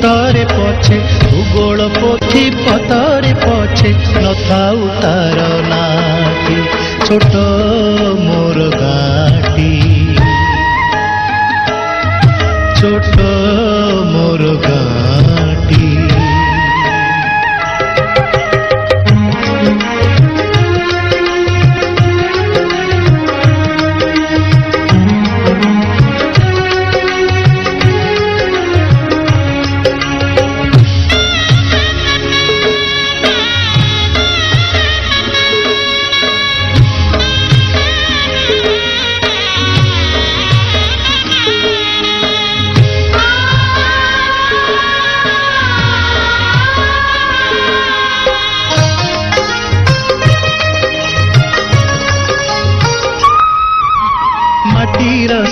पतरे पछे भूगोल पोथी पतरे पछे नथाऊ तार नाटी छोट मोर गाटी छोट मोर गाटी।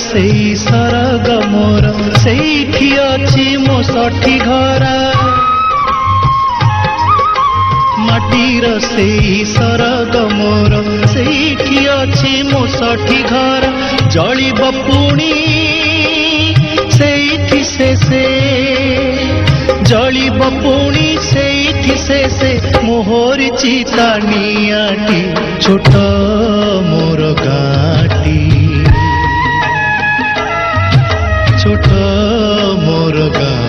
सेई सरग मोर सेठी अछि मो सठी घरा माटीर सेई सरग मोर सेठी अछि मो सठी घरा जलिब पुणी सेठी से जलिब पुणी सेठी से मोहर चिता नियाटी छोट मोर गाटी छोट मोर गाटी।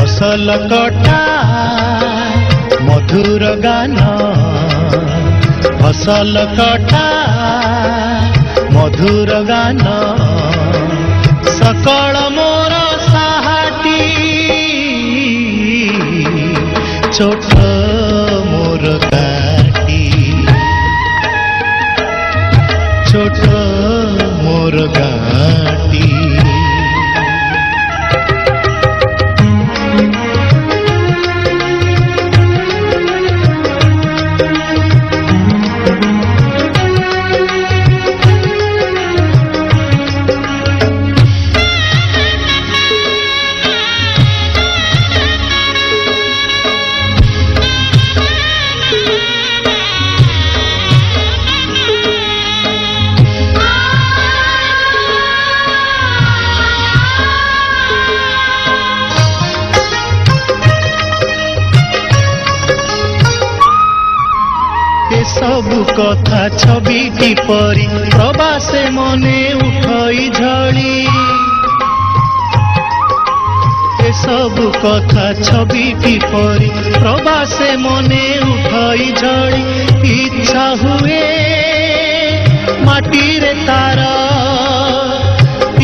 फसल कटा मधुर गान फसल कटा मधुर गान सकल मोर साहाटी छोट मोर गाटी छोट मोर गाटी। सबु कथा छवि परी प्रवासे मने उठई झड़ी ए सबु कथा छवि परी प्रवासे मने उठई झड़ी इच्छा हुए माटी रे तार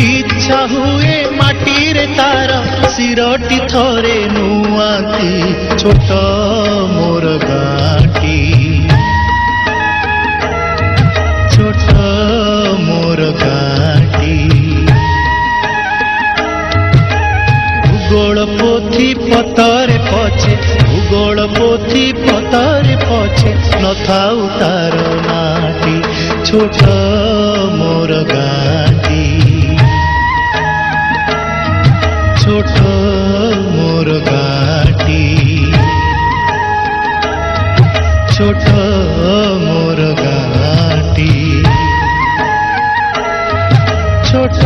इच्छा हुए माटी रे तार सिरटी थरे नुआती छोट मोर गाटी छोट मोर गाटी। भूगोल पोथी पतरे पछे भूगोल पोथी पतरे पछे नथाऊ तार नाटी छोट मोर गाटी छोट मोर गाटी छोट मोर गाटी छोट